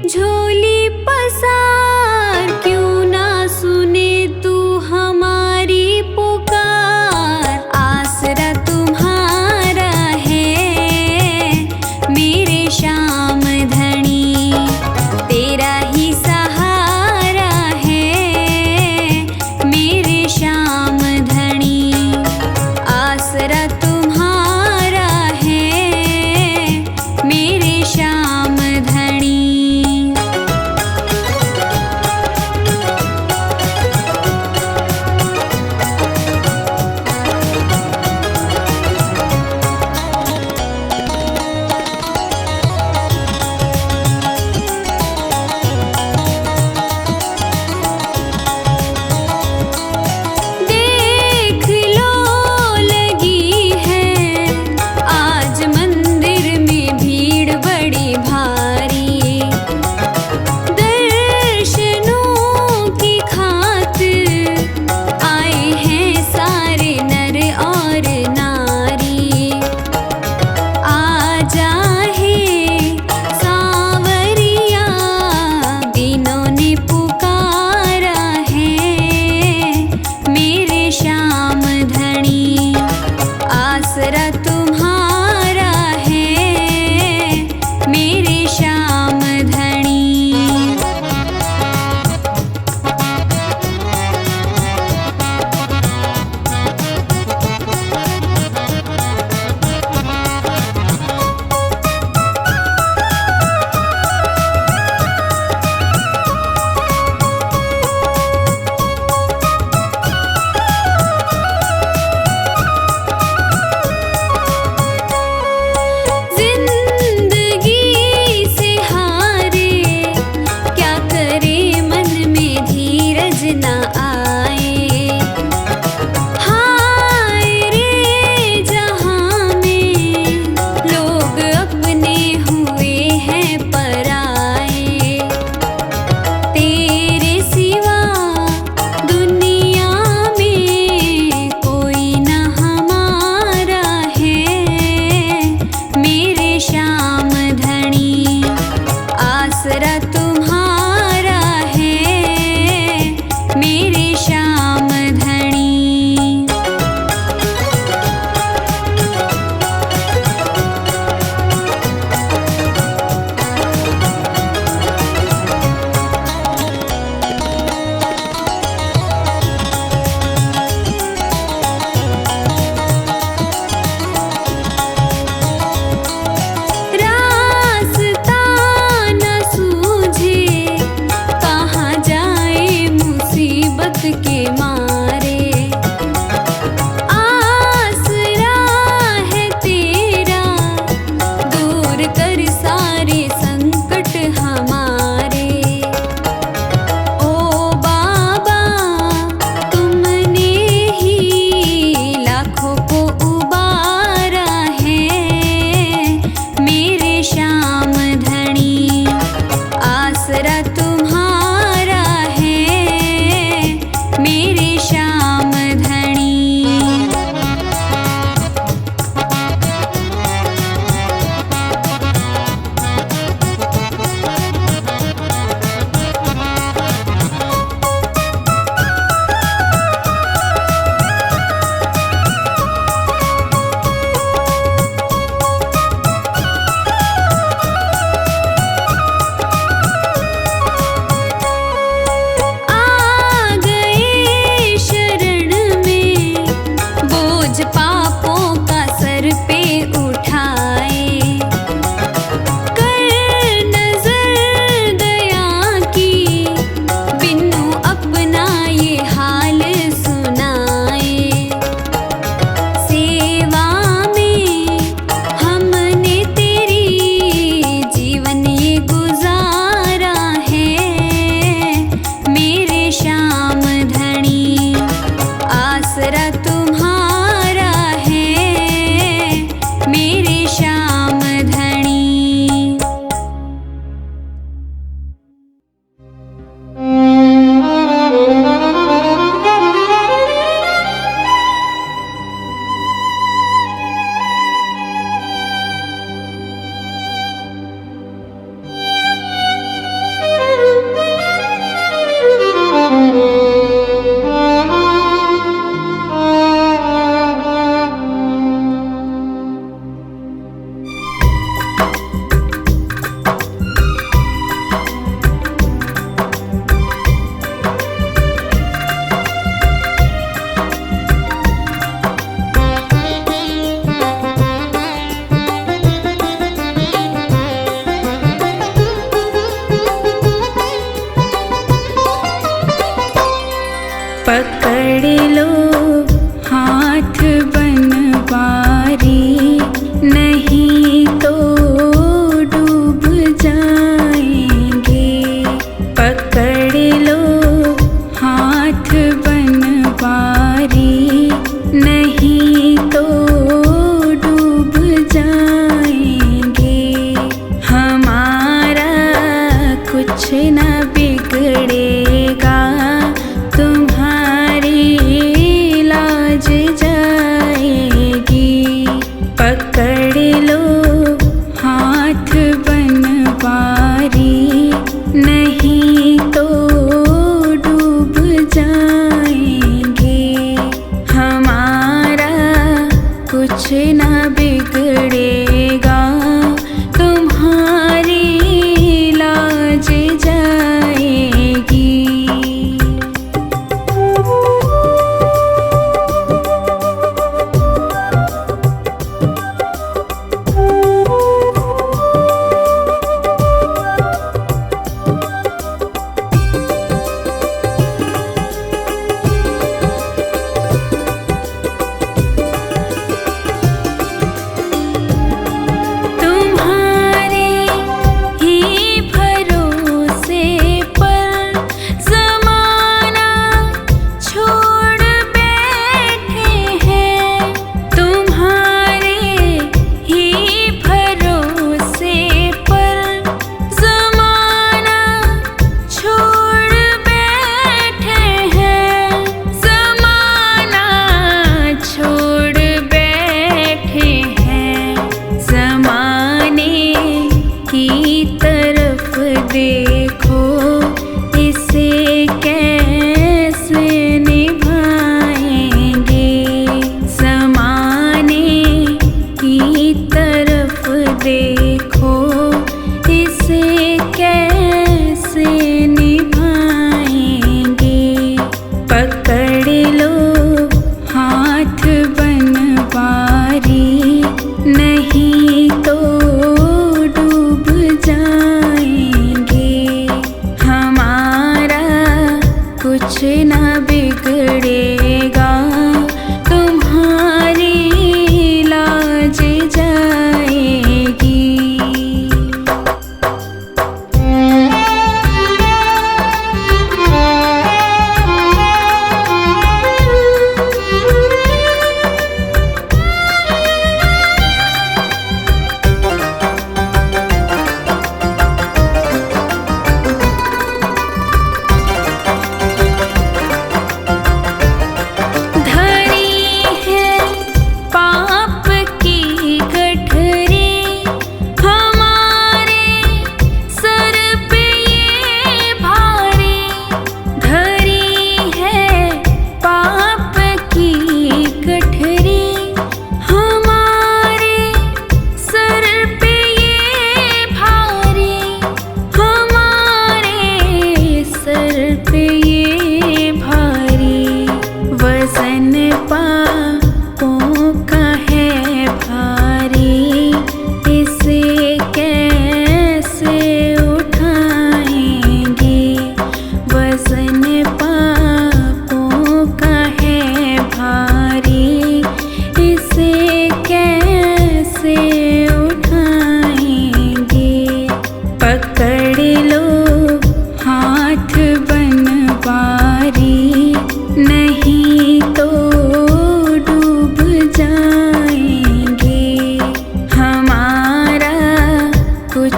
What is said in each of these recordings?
झोली पसार, क्यों ना सुने तू हमारी पुकार। आसरा तुम्हारा है मेरे श्याम धनी, तेरा ही सहारा है मेरे श्याम धनी। आसरा तुम्हारा है मेरे श्याम धनी।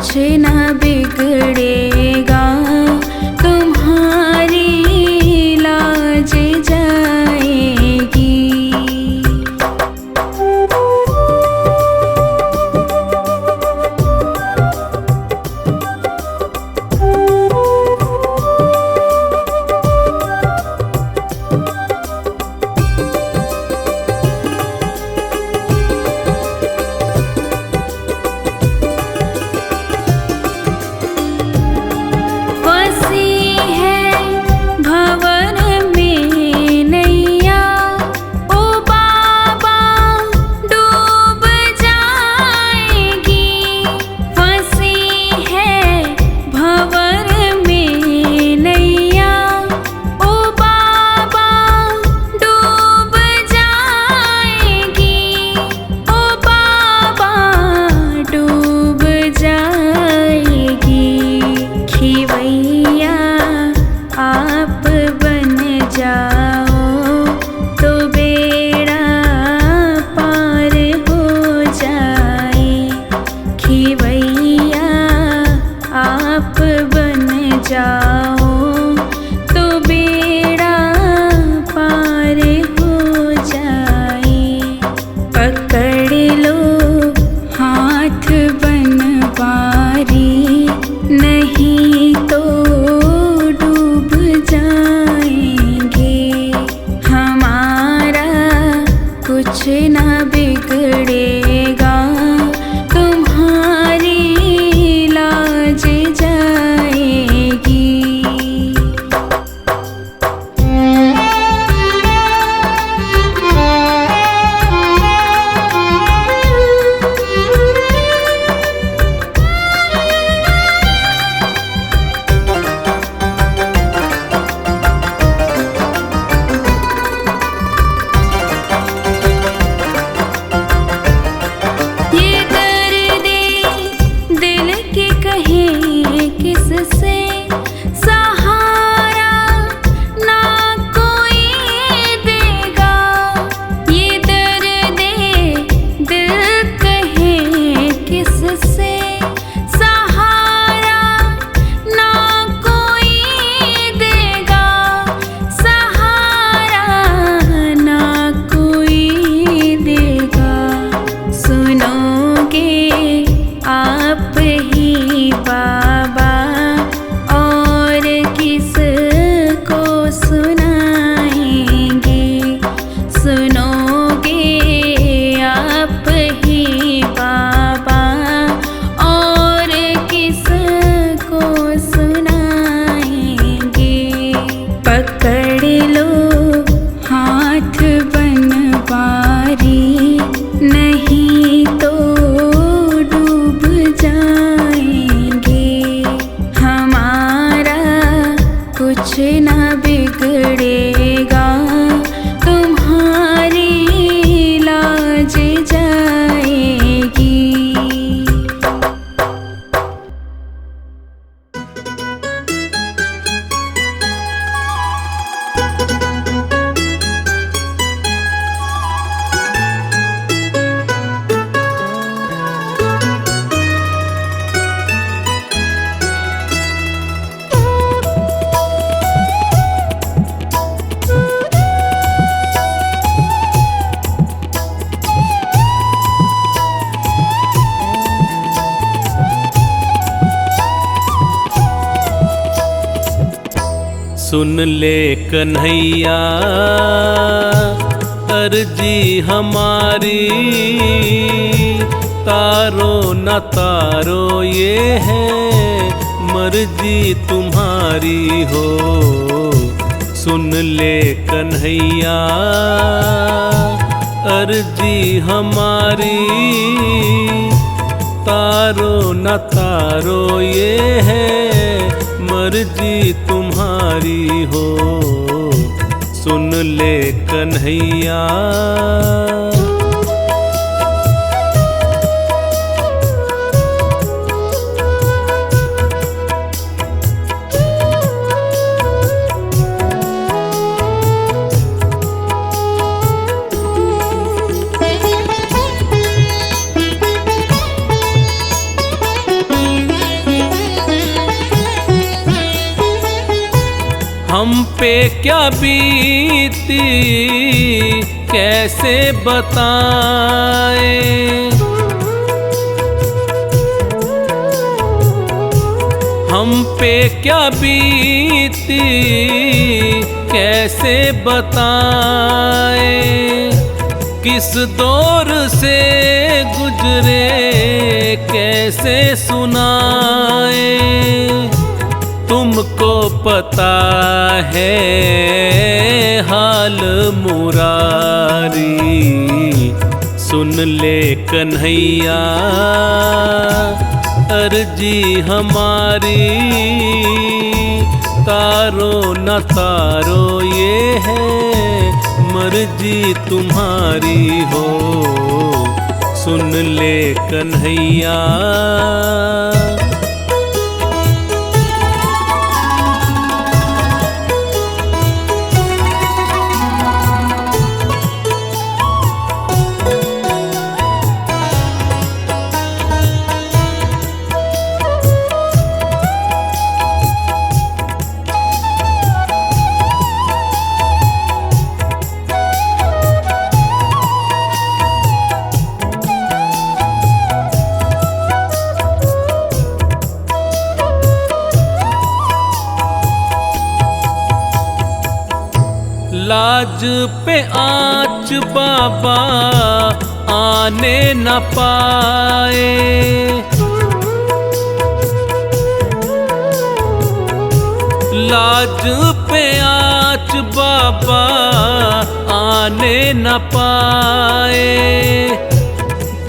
कुछ न बिगड़ेगा, तुम्हारी लाज जाएगी। कुछ न बिगड़ेगा, तुम्हारी लाज जाएगी। कुछ न बिगड़ेगा, तुम्हारी लाज जाएगी। सुन ले कन्हैया अर्जी हमारी, तारो न तारो ये है मर्जी तुम्हारी हो। सुन ले कन्हैया अर्जी हमारी, तारो न तारो ये है मर्जी तुम्हारी हो। सुन ले कन्हैया। हम पे क्या बीती कैसे बताएं, हम पे क्या बीती कैसे बताएं, किस दौर से गुजरे कैसे सुनाएं। तुमको पता है हाल मुरारी, सुन ले कन्हैया अर्जी हमारी। तारो न तारो ये है मर्जी तुम्हारी हो, सुन ले कन्हैया। लाज पे आँच बाबा आने न पाए, लाज पे आँच बाबा आने न पाए।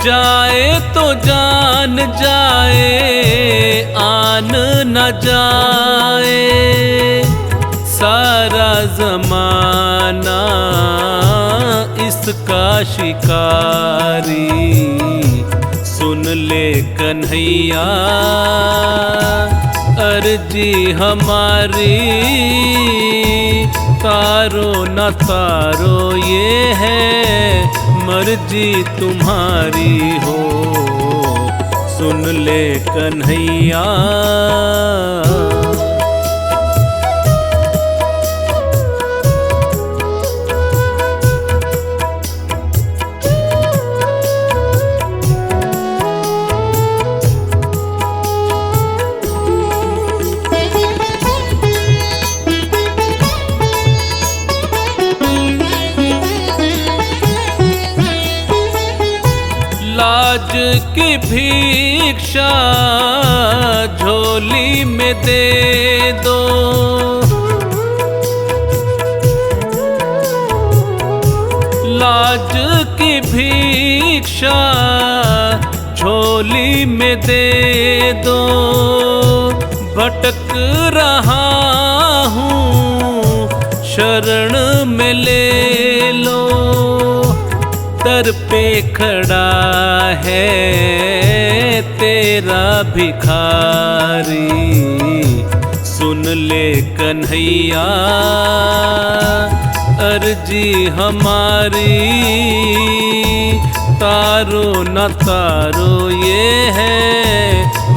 जाए तो जान जाए आन न जाए, सारा जमाना इसका शिकारी। सुन ले कन्हैया अर्जी हमारी, तारो न तारो ये है मर्जी तुम्हारी हो, सुन ले कन्हैया। लाज की भिक्षा झोली में दे दो, लाज की भिक्षा झोली में दे दो। भटक रहा हूँ शरण में ले लो, दर पे खड़ा है तेरा भिखारी। सुन ले कन्हैया अर्जी हमारी, तारो न तारो ये है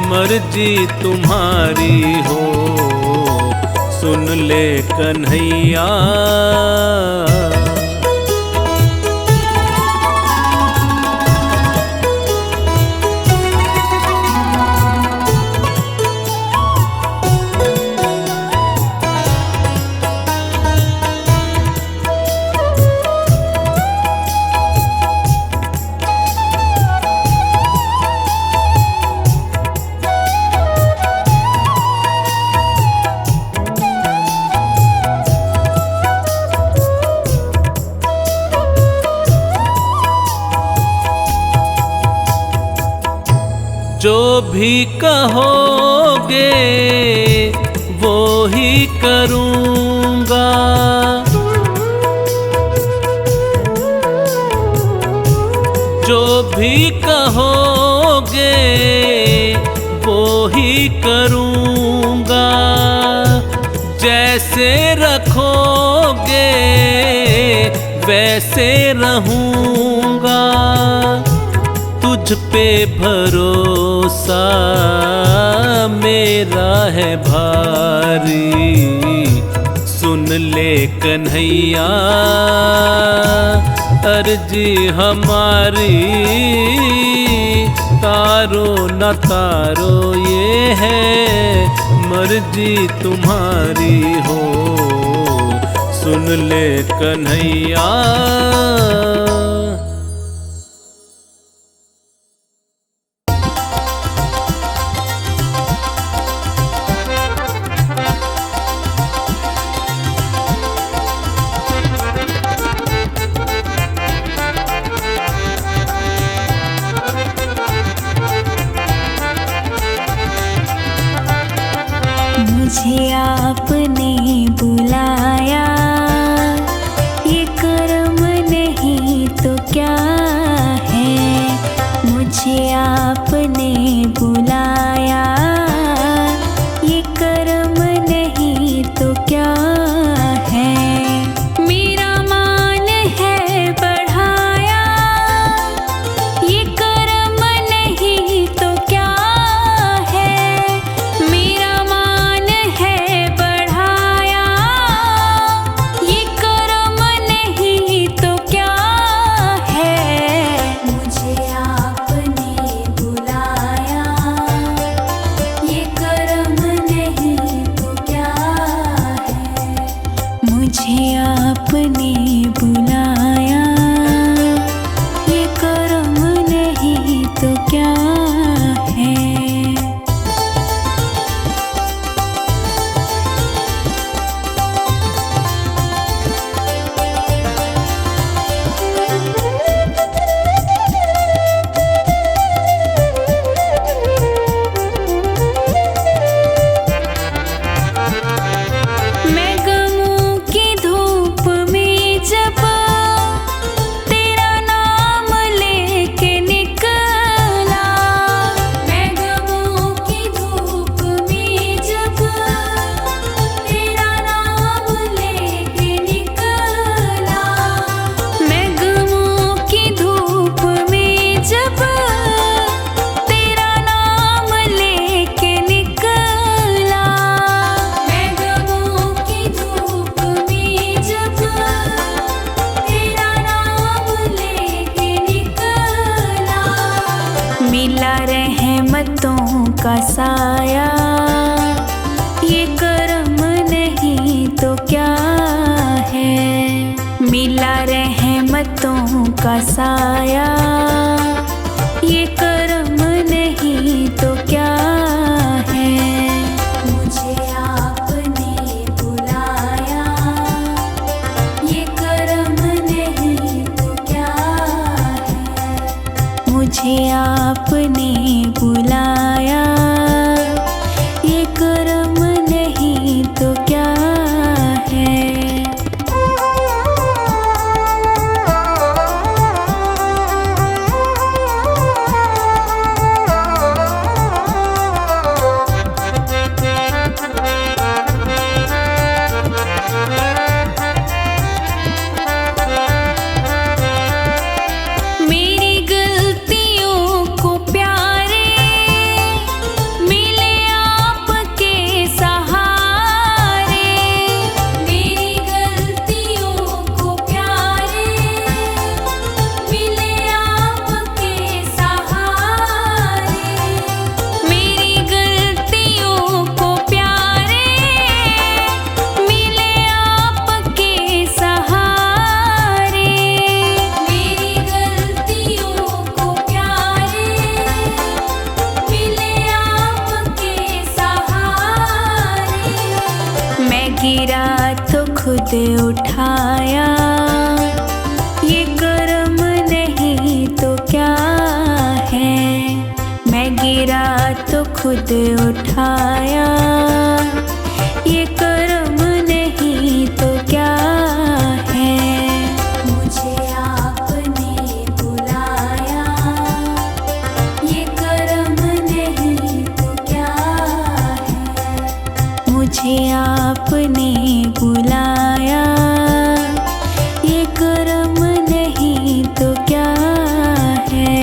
मर्जी तुम्हारी हो, सुन ले कन्हैया। जो भी कहोगे वो ही करूँगा, जो भी कहोगे वो ही करूँगा। जैसे रखोगे वैसे रहूँगा, तुझ पे भरोसा मेरा है भारी। ले कन्हैया अर्जी हमारी, तारो न तारो ये है मर्जी तुम्हारी हो, सुन ले कन्हैया। मुझे आपने बुलाया, ये कर्म नहीं तो क्या है। मुझे आपने बुलाया, ये कर्म नहीं तो क्या है। मेरा मान है बढ़ाया, ये कर्म नहीं तो क्या है। मेरा मान है बढ़ाया, ये कर्म नहीं तो क्या है। मुझे आपने बुलाया, ये कर्म नहीं तो क्या है। मुझे आपने बुलाया, ये कर्म नहीं तो क्या है। मैं गमों की धूप में जब तेरा नाम लेके निकला, मैं गमों की धूप में जब तेरा नाम लेके निकला। मैं गमों की धूप में जब तेरा नाम लेके निकला। मैं गमों की धूप में जब तेरा नाम लेके निकला। मिला रहमतों का साया, ये कर्म नहीं तो क्या है। मिला रहमतों का साया, ये कर्म नहीं तो क्या है। मुझे आपने बुलाया, ये कर्म नहीं तो क्या है। मुझे आपने बुलाया, ये कर्म नहीं तो क्या है। मेरी गलतियों को प्यारे मिले आपके सहारे। मेरी गलतियों को प्यारे मिले आपके सहारे। मेरी गलतियों को प्यारे मिले आपके सहारे। मेरी गलतियों को प्यारे मिले आपके सहारे। मैं गिरा तो खुद उठाया, ये कर्म नहीं तो क्या है। मैं गिरा तो खुद उठाया, ये कर्म नहीं तो क्या है। मुझे आपने बुलाया, ये कर्म नहीं तो क्या है। मुझे आपने बुलाया, ये कर्म नहीं तो क्या है।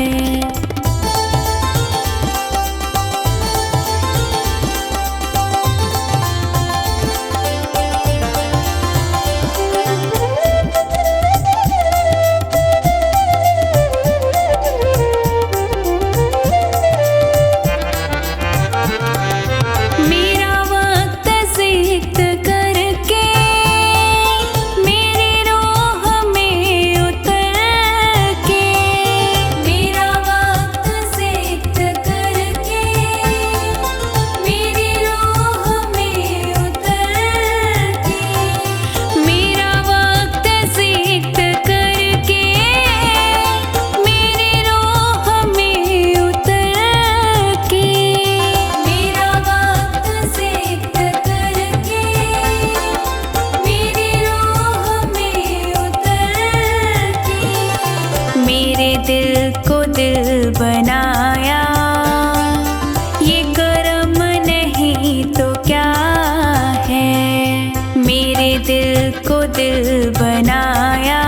दिल बनाया,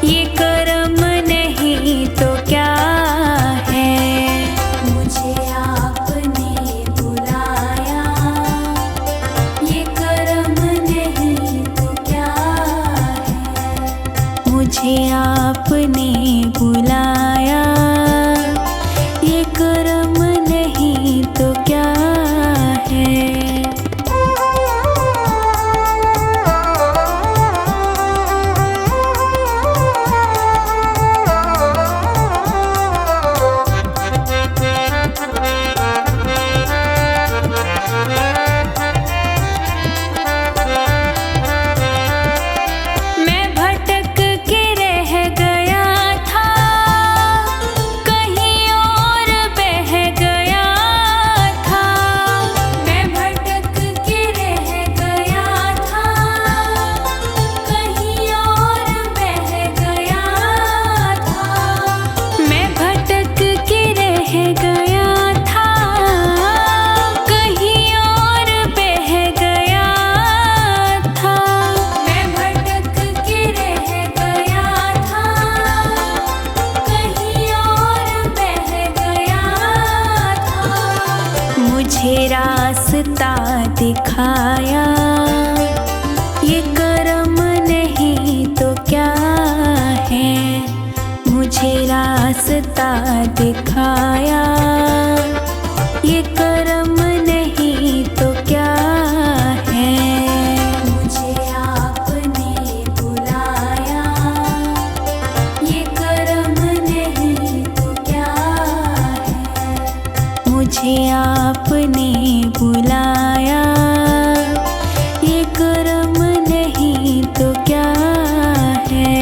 ये कर्म नहीं तो क्या है। मुझे आपने बुलाया, ये कर्म नहीं तो क्या है। मुझे आपने बुलाया, ये कर्म नहीं तो क्या है। मैं भटक के रह गया था, कहीं और बह गया था। मैं भटक के रह गया था, कहीं और बह गया था। मैं भटक के रह गया था, कहीं और बह गया था। मैं भटक के रह गया था, कहीं और बह गया था। मुझे रास्ता दिखाया, ये कर्म नहीं तो क्या है। मुझे रास्ता दिखाया, ये कर्म नहीं तो क्या है। मुझे आपने बुलाया, ये कर्म नहीं तो क्या है। मुझे आपने बुलाया, ये कर्म नहीं तो क्या है।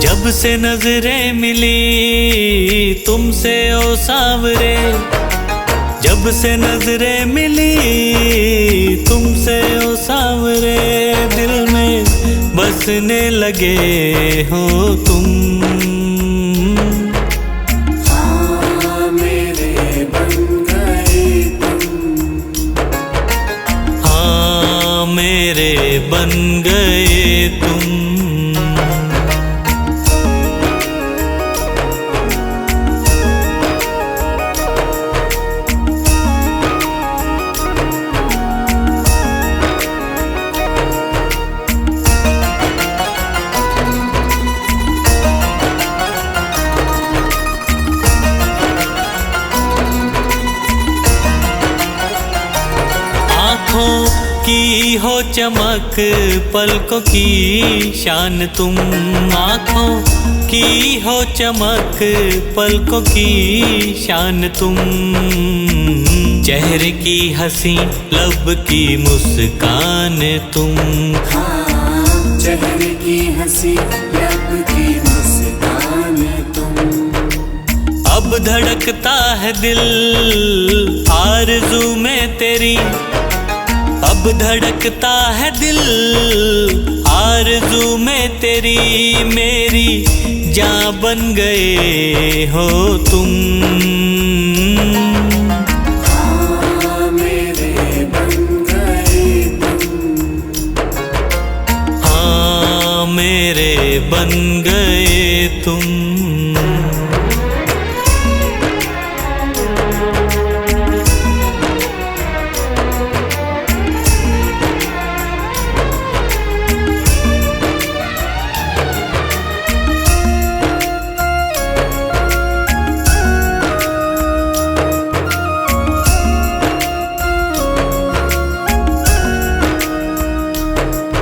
जब से नजरें मिली तुमसे ओ सावरे, जब से नजरें मिली तुमसे ओ सावरे, दिल में बसने लगे हो तुम। हाँ मेरे बन गए तुम, हाँ मेरे बन गए तुम। आँखों की हो चमक, पलकों की शान तुम। आँखों की हो चमक, पलकों की शान तुम। चेहरे की हंसी, लब की मुस्कान तुम। हाँ चेहरे की हंसी, लब की मुस्कान तुम। अब धड़कता है दिल आरज़ू में तेरी, अब धड़कता है दिल आरज़ू में तेरी। मेरी जान बन गए हो तुम। हाँ मेरे बन गए तुम, हाँ मेरे बन गए तुम।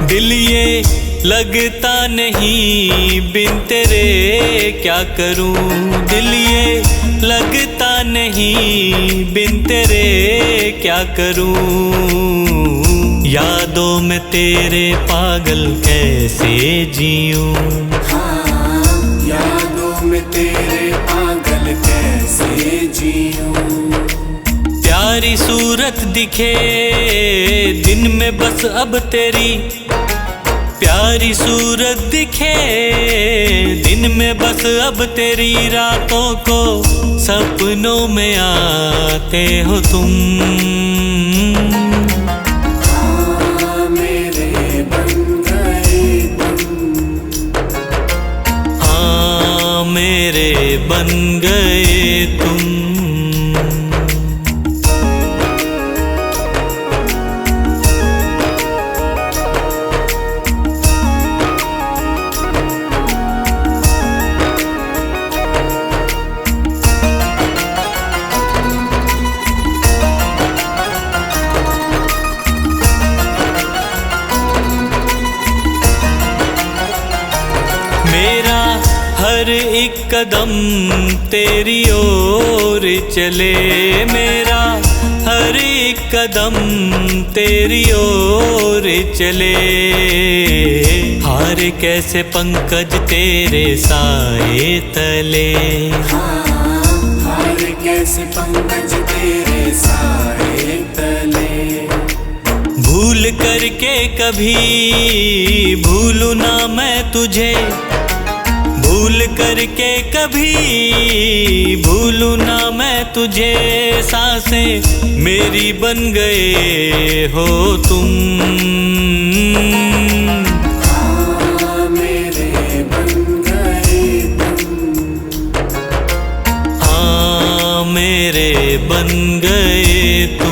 दिल ये लगता नहीं बिन तेरे क्या करूं, दिल ये लगता नहीं बिन तेरे क्या करूं। यादों में तेरे पागल कैसे जीऊं, यादों में तेरे पागल कैसे जीऊं। प्यारी सूरत दिखे दिन में बस अब तेरी, प्यारी सूरत दिखे दिन में बस अब तेरी, रातों को सपनों में आते हो तुम। हाँ मेरे बन गए तुम, हाँ मेरे बन गए तुम। मेरा हर एक कदम तेरी ओर चले, मेरा हर एक कदम तेरी ओर चले। हार कैसे पंकज तेरे साए तले, हार कैसे पंकज तेरे साए तले। भूल करके कभी भूलूं ना मैं तुझे, भूल करके कभी भूलूं ना मैं तुझे। सांसें मेरी बन गए हो तुम, हाँ मेरे बन गए तुम, हाँ मेरे बन गए तुम।